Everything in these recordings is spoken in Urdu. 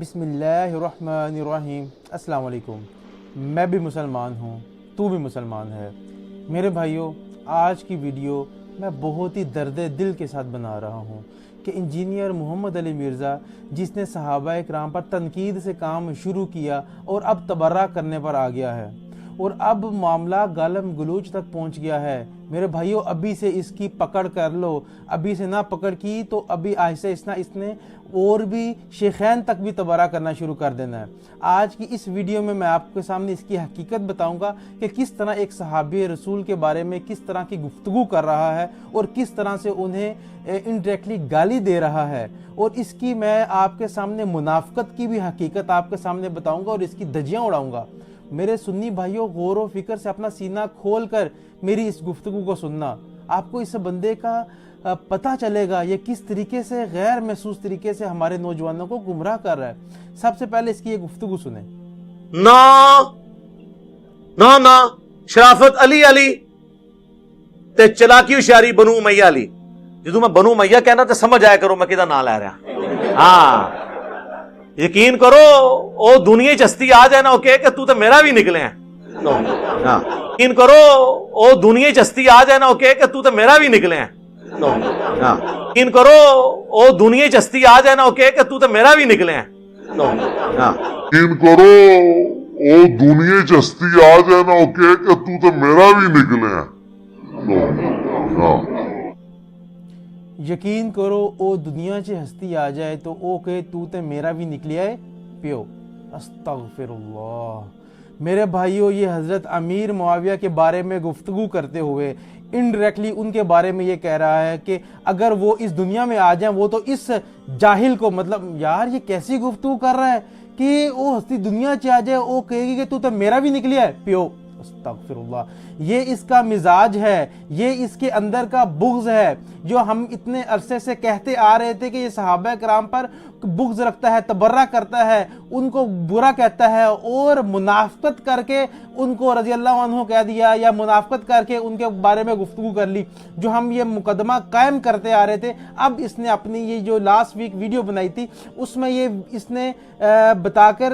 بسم اللہ الرحمن الرحیم۔ السلام علیکم۔ میں بھی مسلمان ہوں، تو بھی مسلمان ہے۔ میرے بھائیوں، آج کی ویڈیو میں بہت ہی درد دل کے ساتھ بنا رہا ہوں کہ انجینئر محمد علی مرزا، جس نے صحابہ اکرام پر تنقید سے کام شروع کیا اور اب تبرہ کرنے پر آ گیا ہے اور اب معاملہ گالم گلوچ تک پہنچ گیا ہے۔ میرے بھائیوں، ابھی سے اس کی پکڑ کر لو، ابھی سے نہ پکڑ کی تو ابھی آہستہ آہستہ اس نے اور بھی شیخین تک بھی تبرہ کرنا شروع کر دینا ہے۔ آج کی اس ویڈیو میں آپ کے سامنے اس کی حقیقت بتاؤں گا کہ کس طرح ایک صحابی رسول کے بارے میں کس طرح کی گفتگو کر رہا ہے اور کس طرح سے انہیں انڈائریکٹلی گالی دے رہا ہے، اور اس کی میں آپ کے سامنے منافقت کی بھی حقیقت آپ کے سامنے بتاؤں گا اور اس کی دھجیاں اڑاؤں گا۔ میرے سنی بھائیوں، غور و فکر سے اپنا سینہ کھول کر میری اس گفتگو کو سننا۔ آپ کو اس بندے کا پتہ چلے گا یہ کس طریقے سے غیر محسوس طریقے سے ہمارے نوجوانوں کو گمراہ کر رہا ہے۔ سب سے پہلے اس کی یہ گفتگو سنیں۔ نا شرافت علی تے چلاکی ہوشیاری بنو امیہ علی۔ جدوں میں بنو امیہ کہنا تے سمجھ آیا کرو میں کدا نہ لے رہا۔ ہاں، یقین کرو او دنیا چستی آ جائے نا او کہ تو تے میرا بھی نکلے ہیں۔ ہاں، یقین کرو او دنیا چستی آ جائے نا او کہ تو تے میرا بھی نکلے ہیں۔ ہاں، یقین کرو او دنیا چستی آ جائے نا او کہ تو تے میرا بھی نکلے ہیں۔ ہاں، یقین کرو او دنیا چستی آ جائے نا او کہ تو تے میرا بھی نکلے ہیں۔ ہاں، یقین کرو او دنیا چ ہستی آ جائے تو او کہ تو تے میرا بھی نکلیا ہے پیو۔ استغفر اللہ۔ میرے بھائیوں، یہ حضرت امیر معاویہ کے بارے میں گفتگو کرتے ہوئے انڈائریکٹلی ان کے بارے میں یہ کہہ رہا ہے کہ اگر وہ اس دنیا میں آ جائیں وہ تو اس جاہل کو، مطلب یار یہ کیسی گفتگو کر رہا ہے کہ وہ ہستی دنیا چ آ جائے وہ کہے گی کہ تو میرا بھی نکلیا ہے پیو۔ استغفر اللہ۔ یہ اس کا مزاج ہے، یہ اس کے اندر کا بغض ہے جو ہم اتنے عرصے سے کہتے آ رہے تھے کہ یہ صحابہ کرام پر بغض رکھتا ہے، تبرہ کرتا ہے، ان کو برا کہتا ہے اور منافقت کر کے ان کو رضی اللہ عنہ کہہ دیا یا منافقت کر کے ان کے بارے میں گفتگو کر لی، جو ہم یہ مقدمہ قائم کرتے آ رہے تھے۔ اب اس نے اپنی یہ جو لاسٹ ویک ویڈیو بنائی تھی اس میں یہ اس نے بتا کر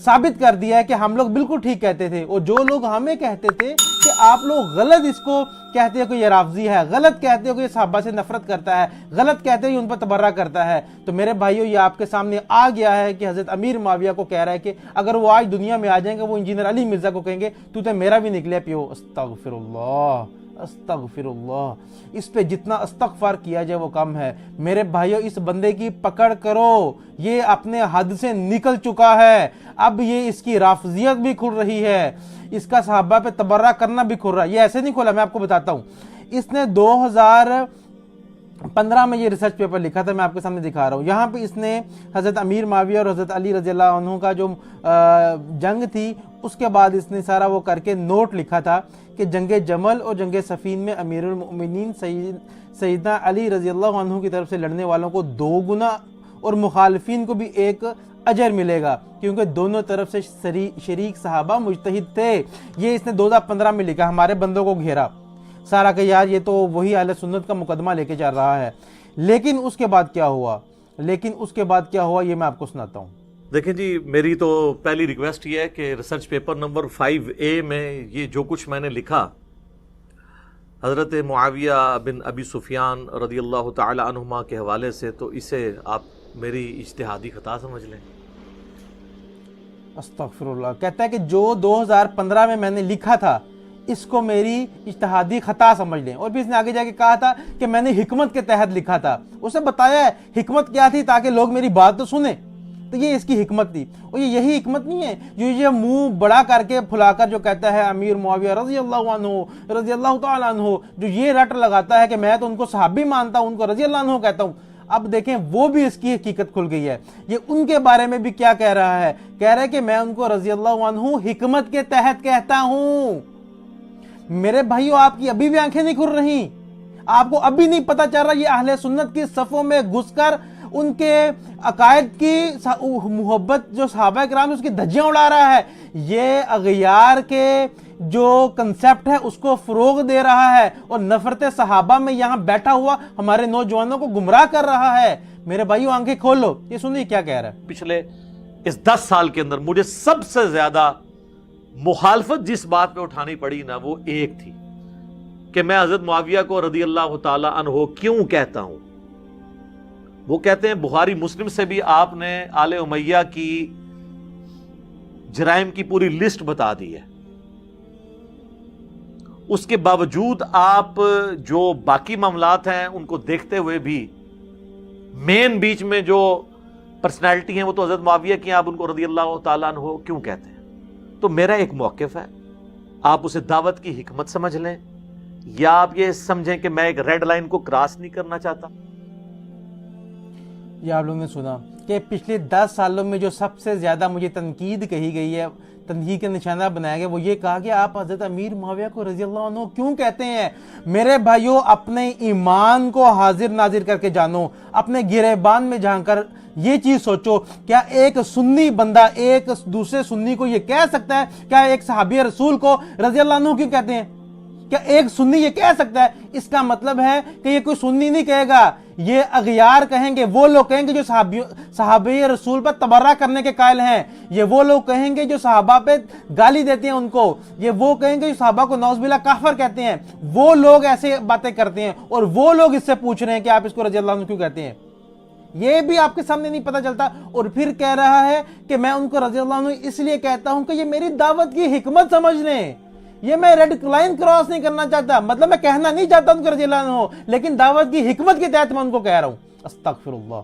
ثابت کر دیا ہے کہ ہم لوگ بالکل ٹھیک کہتے تھے، اور جو لوگ ہمیں کہتے تھے کہ آپ لوگ غلط اس کو کہتے ہو کہ یہ رافضی ہے، غلط کہتے ہو کہ یہ صحابہ سے نفرت کرتا ہے، غلط کہتے ہو کہ ان پر تبرہ کرتا ہے، تو میرے بھائیوں یہ آپ کے سامنے آ گیا ہے کہ حضرت امیر معاویہ کو کہہ رہا ہے کہ اگر وہ آج دنیا میں آ جائیں گے وہ انجینئر علی مرزا کو کہیں گے تو تے میرا بھی نکلے پیو۔ استغفر اللہ، استغفر اللہ۔ اس پہ جتنا استغفار کیا جائے وہ کم ہے۔ میرے بھائیوں، اس بندے کی پکڑ کرو، یہ اپنے حد سے نکل چکا ہے۔ اب یہ اس کی رافضیت بھی کھل رہی ہے، اس کا صحابہ پہ تبرہ کرنا بھی کھل رہا ہے۔ یہ ایسے نہیں کھولا، میں آپ کو بتاتا ہوں۔ اس نے 2015 میں یہ ریسرچ پیپر لکھا تھا، میں آپ کے سامنے دکھا رہا ہوں۔ یہاں پہ اس نے حضرت امیر معاویہ اور حضرت علی رضی اللہ عنہ کا جو جنگ تھی اس کے بعد اس نے سارا وہ کر کے نوٹ لکھا تھا کہ جنگ جمل اور جنگ صفین میں امیر المؤمنین سیدنا علی رضی اللہ عنہ کی طرف سے لڑنے والوں کو 2 گنا اور مخالفین کو بھی 1 اجر ملے گا، کیونکہ دونوں طرف سے شریک صحابہ مجتہد تھے۔ یہ اس نے 2015 میں لکھا، ہمارے بندوں کو گھیرا سارا کہ یار یہ تو وہی اہل سنت کا مقدمہ لے کے چل رہا ہے۔ لیکن اس کے بعد کیا ہوا یہ میں آپ کو سناتا ہوں۔ دیکھیں جی، میری تو پہلی ریکویسٹ یہ ہے کہ ریسرچ پیپر نمبر 5A میں یہ جو کچھ میں نے لکھا حضرت معاویہ بن ابی سفیان رضی اللہ تعالی عنہما کے حوالے سے، تو اسے آپ میری اجتہادی خطا سمجھ لیں۔ استغفر اللہ۔ کہتا ہے کہ جو 2015 میں نے لکھا تھا اس کو میری اجتہادی خطا سمجھ لیں، اور بھی اس نے آگے جا کے کہا تھا کہ میں نے حکمت کے تحت لکھا تھا۔ اسے بتایا ہے حکمت کیا تھی تاکہ لوگ میری بات تو سنیں، تو یہ اس کی حکمت تھی۔ اور یہ یہی حکمت نہیں ہے جو یہ منہ بڑا کر کے پھلا کر جو کہتا ہے امیر معاویہ رضی اللہ عنہ رضی اللہ تعالیٰ عنہ، جو یہ رٹ لگاتا ہے کہ میں تو ان کو صحابی مانتا ہوں، ان کو رضی اللہ عنہ کہتا ہوں۔ اب دیکھیں وہ بھی اس کی حقیقت کھل گئی ہے۔ یہ ان کے بارے میں بھی کیا کہہ رہا ہے، کہہ رہا ہے کہ میں ان کو رضی اللہ عنہ حکمت کے تحت کہتا ہوں۔ میرے بھائیوں، آپ کی ابھی بھی آنکھیں نہیں کھل رہی، آپ کو ابھی نہیں پتا چل رہا یہ اہل سنت کی صفوں میں گھس کر ان کے عقائد کی محبت جو صحابہ کرام اس کی دھجیاں اڑا رہا ہے، یہ اغیار کے جو کنسیپٹ ہے اس کو فروغ دے رہا ہے اور نفرت صحابہ میں یہاں بیٹھا ہوا ہمارے نوجوانوں کو گمراہ کر رہا ہے۔ میرے بھائیوں آنکھیں کھول لو، یہ سنیے کیا کہہ رہا ہے۔ پچھلے اس 10 سال کے اندر مجھے سب سے زیادہ مخالفت جس بات پہ اٹھانی پڑی نا وہ ایک تھی کہ میں حضرت معاویہ کو رضی اللہ تعالی عنہ کیوں کہتا ہوں. وہ کہتے ہیں بخاری مسلم سے بھی آپ نے آل امیہ کی جرائم کی پوری لسٹ بتا دی ہے، اس کے باوجود آپ جو باقی معاملات ہیں ان کو دیکھتے ہوئے بھی مین بیچ میں جو پرسنالٹی ہیں وہ تو حضرت معاویہ کی، آپ ان کو رضی اللہ تعالیٰ عنہ کیوں کہتے ہیں؟ تو میرا ایک موقف ہے، آپ اسے دعوت کی حکمت سمجھ لیں یا آپ یہ سمجھیں کہ میں ایک ریڈ لائن کو کراس نہیں کرنا چاہتا. یہ آپ لوگوں نے سنا کہ پچھلے 10 سالوں میں جو سب سے زیادہ مجھے تنقید کہی گئی ہے، تنقید کا نشانہ بنایا گیا، وہ یہ کہا کہ آپ حضرت امیر معاویہ کو رضی اللہ عنہ کیوں کہتے ہیں؟ میرے بھائیوں، اپنے ایمان کو حاضر ناظر کر کے جانو، اپنے گریبان میں جھانک کر یہ چیز سوچو، کیا ایک سنی بندہ ایک دوسرے سنی کو یہ کہہ سکتا ہے؟ کیا ایک صحابی رسول کو رضی اللہ عنہ کیوں کہتے ہیں؟ کیا ایک سنی یہ کہہ سکتا ہے؟ اس کا مطلب ہے کہ یہ کوئی سنی نہیں کہے گا، یہ اغیار کہیں گے، وہ لوگ کہیں گے جو صحابی رسول پر تبرہ کرنے کے قائل ہیں، یہ وہ لوگ کہیں گے جو صحابہ پہ گالی دیتے ہیں ان کو، یہ وہ کہیں گے جو صحابہ کو نعوذ باللہ کافر کہتے ہیں، وہ لوگ ایسے باتیں کرتے ہیں، اور وہ لوگ اس سے پوچھ رہے ہیں کہ آپ اس کو رضی اللہ عنہ کیوں کہتے ہیں؟ یہ بھی آپ کے سامنے نہیں پتہ چلتا، اور پھر کہہ رہا ہے کہ میں ان کو رضی اللہ عنہ اس لیے کہتا ہوں کہ یہ میری دعوت کی حکمت سمجھ لیں، یہ میں ریڈ لائن کراس نہیں کرنا چاہتا، مطلب میں کہنا نہیں چاہتا ان کو رضی اللہ عنہ، لیکن دعوت کی حکمت کے تحت میں ان کو کہہ رہا ہوں. استغفر اللہ.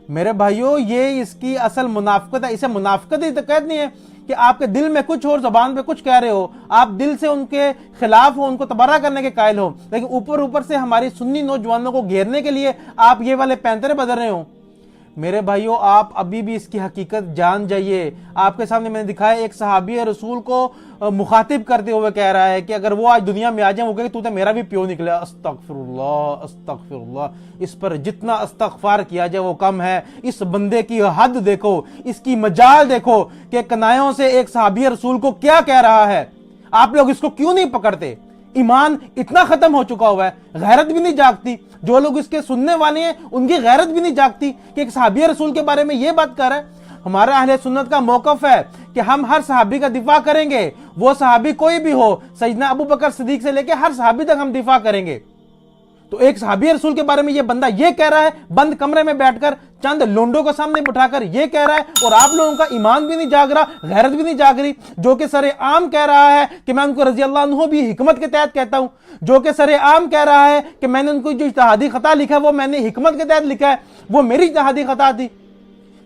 میرے بھائیوں، یہ اس کی اصل منافقت ہے. اسے منافقت ہی تو کہتے نہیں ہے کہ آپ کے دل میں کچھ اور زبان پہ کچھ کہہ رہے ہو، آپ دل سے ان کے خلاف ہو، ان کو تبرہ کرنے کے قائل ہو، لیکن اوپر سے ہماری سنی نوجوانوں کو گھیرنے کے لیے آپ یہ والے پینترے بدل رہے ہو. میرے بھائیوں، آپ ابھی بھی اس کی حقیقت جان جائیے. آپ کے سامنے میں نے دکھایا ایک صحابی رسول کو مخاطب کرتے ہوئے کہہ رہا ہے کہ اگر وہ آج دنیا میں آ جائیں، وہ کہے تو میرا بھی پیو نکلا. استغفر اللہ، استغفر اللہ. اس پر جتنا استغفار کیا جائے وہ کم ہے. اس بندے کی حد دیکھو، اس کی مجال دیکھو کہ کنایوں سے ایک صحابی رسول کو کیا کہہ رہا ہے. آپ لوگ اس کو کیوں نہیں پکڑتے؟ ایمان اتنا ختم ہو چکا ہوا ہے، غیرت بھی نہیں جاگتی. جو لوگ اس کے سننے والے ہیں ان کی غیرت بھی نہیں جاگتی کہ ایک صحابی رسول کے بارے میں یہ بات کر رہا ہے. ہمارا اہل سنت کا موقف ہے کہ ہم ہر صحابی کا دفاع کریں گے، وہ صحابی کوئی بھی ہو، سیدنا ابو بکر صدیق سے لے کے ہر صحابی تک ہم دفاع کریں گے. تو ایک صحابی رسول کے بارے میں یہ بندہ یہ کہہ رہا ہے، بند کمرے میں بیٹھ کر چند لونڈوں کو سامنے بٹھا کر یہ کہہ رہا ہے، اور آپ لوگوں کا ایمان بھی نہیں جاگ رہا، غیرت بھی نہیں جاگ رہی. جو کہ سر عام کہہ رہا ہے کہ میں ان کو رضی اللہ عنہ بھی حکمت کے تحت کہتا ہوں، جو کہ سر عام کہہ رہا ہے کہ میں نے ان کو جو اجتہادی خطا لکھا ہے وہ میں نے حکمت کے تحت لکھا ہے، وہ میری اجتہادی خطا تھی.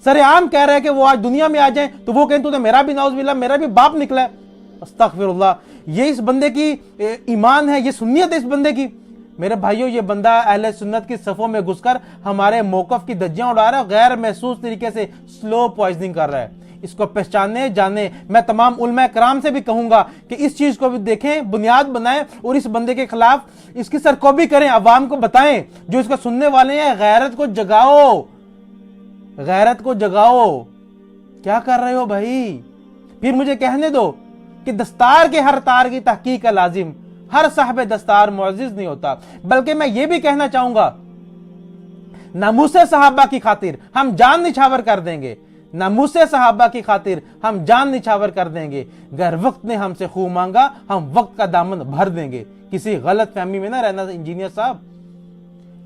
سر عام کہہ رہا ہے کہ وہ آج دنیا میں آ جائیں تو وہ کہیں تو میرا بھی نعوذ باللہ میرا بھی باپ نکلا ہے. استغفر اللہ. یہ اس بندے کی ایمان ہے، یہ سنیت ہے اس بندے کی. میرے بھائیوں، یہ بندہ اہل سنت کی صفوں میں گھس کر ہمارے موقف کی دھجیاں اڑا رہا ہے، غیر محسوس طریقے سے سلو پوائزننگ کر رہا ہے. اس کو پہچانے جانے. میں تمام علماء کرام سے بھی کہوں گا کہ اس چیز کو بھی دیکھیں، بنیاد بنائیں اور اس بندے کے خلاف اس کی سرکوبی کریں، عوام کو بتائیں، جو اس کو سننے والے ہیں. غیرت کو جگاؤ، غیرت کو جگاؤ. کیا کر رہے ہو بھائی؟ پھر مجھے کہنے دو کہ دستار کے ہر تار کی تحقیق کا لازم ہر صاحب دستار معزز نہیں ہوتا. بلکہ میں یہ بھی کہنا چاہوں گا، ناموس صحابہ کی خاطر ہم جان نچھاور کر دیں گے، ناموس صحابہ کی خاطر ہم جان نچھاور کر دیں گے. گر وقت نے ہم سے خو مانگا، ہم وقت کا دامن بھر دیں گے. کسی غلط فہمی میں نہ رہنا انجینئر صاحب.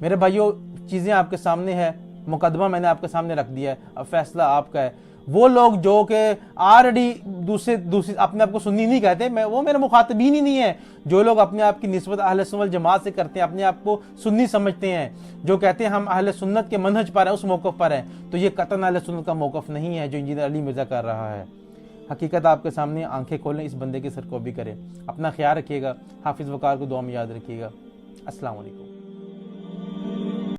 میرے بھائیوں، چیزیں آپ کے سامنے ہے، مقدمہ میں نے آپ کے سامنے رکھ دیا ہے، اب فیصلہ آپ کا ہے. وہ لوگ جو کہ آلریڈی دوسرے اپنے آپ کو سنی نہیں کہتے، وہ میرے مخاطبین ہی نہیں ہے. جو لوگ اپنے آپ کی نسبت اہل سنت جماعت سے کرتے ہیں، اپنے آپ کو سنی سمجھتے ہیں، جو کہتے ہیں ہم اہل سنت کے منہج پر ہیں، اس موقف پر ہیں، تو یہ قطعاً اہل سنت کا موقف نہیں ہے جو انجینئر علی مرزا کر رہا ہے. حقیقت آپ کے سامنے، آنکھیں کھولیں، اس بندے کی سرکوبی کریں. اپنا خیال رکھیے گا. حافظ وقار کو دعا میں یاد رکھیے گا. السلام علیکم.